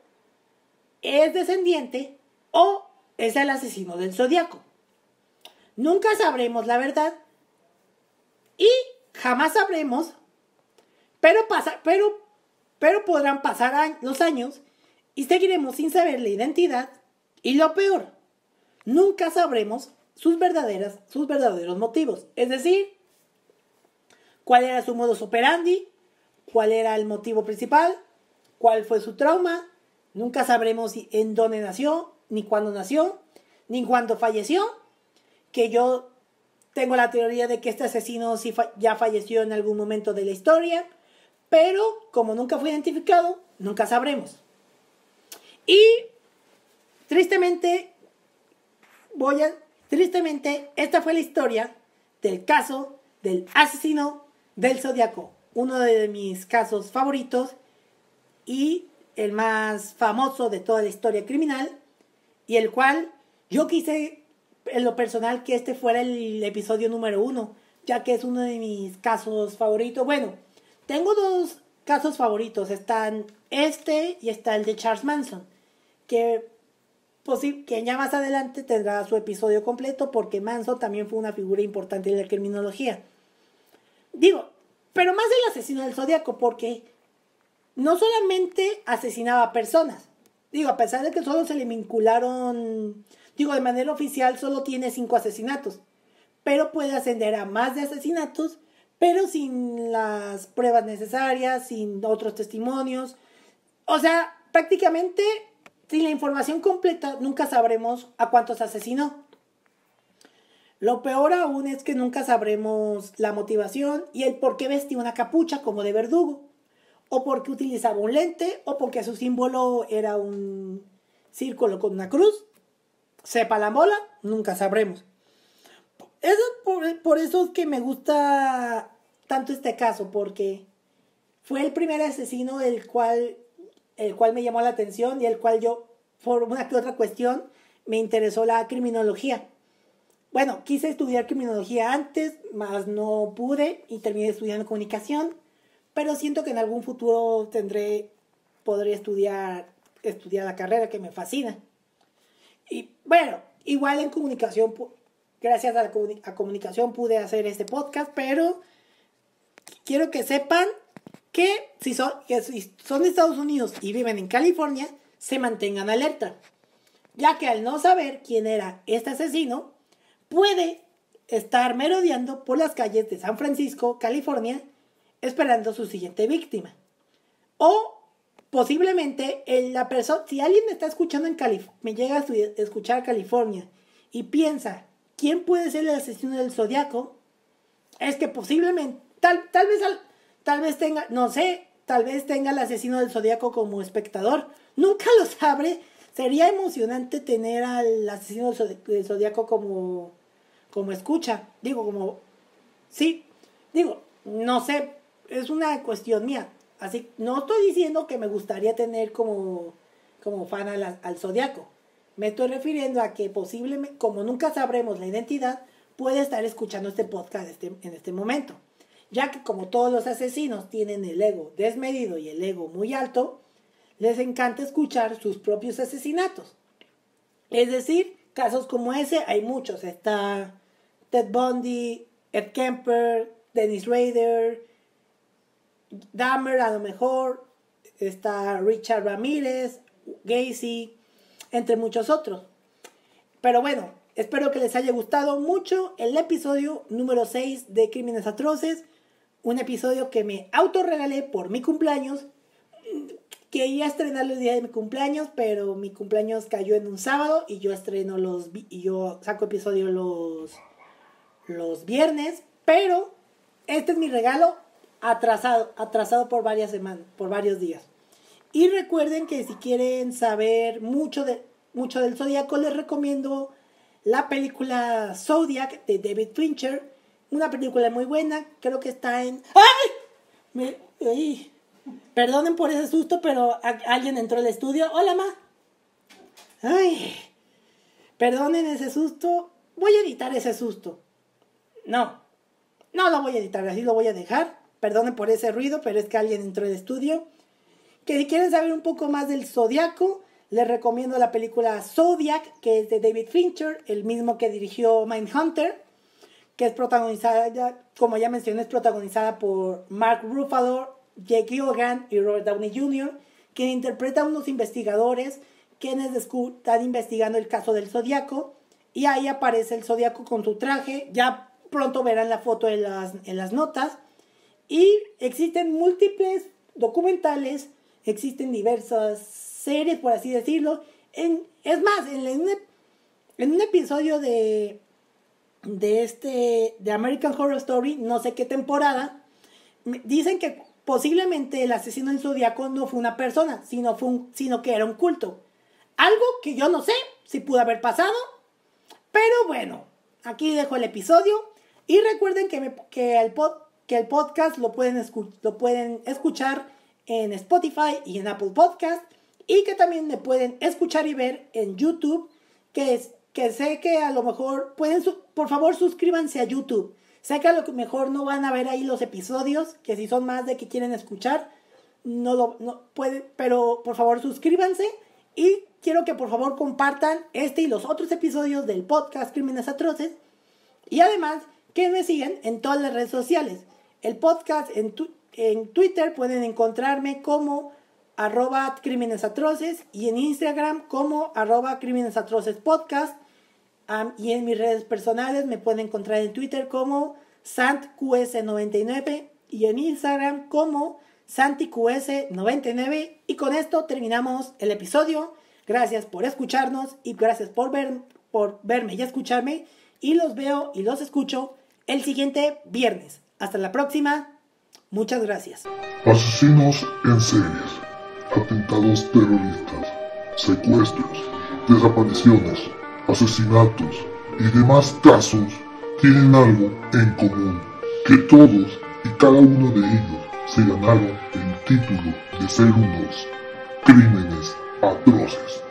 es descendiente o es el asesino del Zodiaco. Nunca sabremos la verdad y jamás sabremos, pero podrán pasar los años y seguiremos sin saber la identidad y lo peor, nunca sabremos sus verdaderos motivos. Es decir, cuál era su modus operandi, cuál era el motivo principal, cuál fue su trauma. Nunca sabremos en dónde nació, ni cuándo nació, ni cuándo falleció. Que yo tengo la teoría de que este asesino sí ya falleció en algún momento de la historia, pero como nunca fue identificado, nunca sabremos. Y tristemente Tristemente, esta fue la historia del caso del asesino del Zodíaco, uno de mis casos favoritos y el más famoso de toda la historia criminal, y el cual yo quise en lo personal que este fuera el episodio número 1, ya que es uno de mis casos favoritos. Bueno, tengo dos casos favoritos, están este y está el de Charles Manson, que ya más adelante tendrá su episodio completo, porque Manson también fue una figura importante en la criminología. Digo, pero más el asesino del Zodíaco, porque no solamente asesinaba personas. Digo, a pesar de que solo se le vincularon, de manera oficial solo tiene 5 asesinatos, pero puede ascender a más de asesinatos, pero sin las pruebas necesarias, sin otros testimonios. O sea, prácticamente sin la información completa nunca sabremos a cuántos asesinó. Lo peor aún es que nunca sabremos la motivación y el por qué vestía una capucha como de verdugo, o porque utilizaba un lente, o porque su símbolo era un círculo con una cruz. Sepa la mola, nunca sabremos. Por eso es que me gusta tanto este caso, porque fue el primer asesino el cual me llamó la atención y el cual yo, por una que otra cuestión, me interesó la criminología. Bueno, quise estudiar criminología antes, mas no pude y terminé estudiando comunicación, pero siento que en algún futuro podré estudiar la carrera que me fascina. Y bueno, igual en comunicación, gracias a comunicación pude hacer este podcast, pero quiero que sepan que si son de Estados Unidos y viven en California, se mantengan alerta, ya que al no saber quién era este asesino, puede estar merodeando por las calles de San Francisco, California, esperando su siguiente víctima. O posiblemente la persona, si alguien me está escuchando me llega a escuchar California y piensa, ¿quién puede ser el asesino del Zodíaco? Es que posiblemente, tal vez tenga, no sé, tal vez tenga al asesino del Zodíaco como espectador. Nunca lo sabré. Sería emocionante tener al asesino del Zodíaco como escucha. No sé, es una cuestión mía. Así, no estoy diciendo que me gustaría tener como fan al Zodíaco. Me estoy refiriendo a que posiblemente, como nunca sabremos la identidad, puede estar escuchando este podcast en este momento. Ya que como todos los asesinos tienen el ego desmedido y el ego muy alto, les encanta escuchar sus propios asesinatos. Es decir, casos como ese hay muchos. Está Ted Bundy, Ed Kemper, Dennis Rader, Dahmer a lo mejor, está Richard Ramírez, Gacy, entre muchos otros. Pero bueno, espero que les haya gustado mucho el episodio número 6 de Crímenes Atroces. Un episodio que me autorregalé por mi cumpleaños. Quería estrenarlo el día de mi cumpleaños, pero mi cumpleaños cayó en un sábado y yo saco episodio los viernes. Pero este es mi regalo atrasado por varias semanas, por varios días. Y recuerden que si quieren saber mucho del Zodíaco, les recomiendo la película Zodiac de David Fincher. Una película muy buena, creo que está en... ¡Ay! Perdonen por ese susto, pero alguien entró al estudio. ¡Hola, ma! ¡Ay! Perdonen ese susto. Voy a editar ese susto. No lo voy a editar, así lo voy a dejar. Perdonen por ese ruido, pero es que alguien entró al estudio. Que si quieren saber un poco más del Zodíaco, les recomiendo la película Zodiac, que es de David Fincher, el mismo que dirigió Mindhunter, que es protagonizada, como ya mencioné, es protagonizada por Mark Ruffalo, Jake Gyllenhaal y Robert Downey Jr., quien interpreta a unos investigadores quienes están investigando el caso del Zodíaco, y ahí aparece el Zodíaco con su traje. Ya pronto verán la foto en las notas. Y existen múltiples documentales, existen diversas series, por así decirlo. Es más, en un episodio de American Horror Story, no sé qué temporada, dicen que posiblemente el asesino del Zodíaco no fue una persona, sino que era un culto. Algo que yo no sé si pudo haber pasado. Pero bueno, aquí dejo el episodio y recuerden que el podcast lo pueden escuchar en Spotify y en Apple Podcast, y que también me pueden escuchar y ver en YouTube, que sé que a lo mejor por favor suscríbanse a YouTube. Sé que a lo mejor no van a ver ahí los episodios, que si son más de que quieren escuchar, no pueden, pero por favor suscríbanse, y quiero que por favor compartan este y los otros episodios del podcast Crímenes Atroces, y además que me sigan en todas las redes sociales. El podcast en Twitter pueden encontrarme como @crímenesatroces, y en Instagram como @crímenesatrocespodcast. Y en mis redes personales me pueden encontrar en Twitter como SantQS99 y en Instagram como SantiQS99. Y con esto terminamos el episodio. Gracias por escucharnos y gracias por verme y escucharme. Y los veo y los escucho el siguiente viernes. Hasta la próxima. Muchas gracias. Asesinos en series, atentados terroristas, secuestros, desapariciones, asesinatos y demás casos tienen algo en común, que todos y cada uno de ellos se ganaron el título de ser unos crímenes atroces.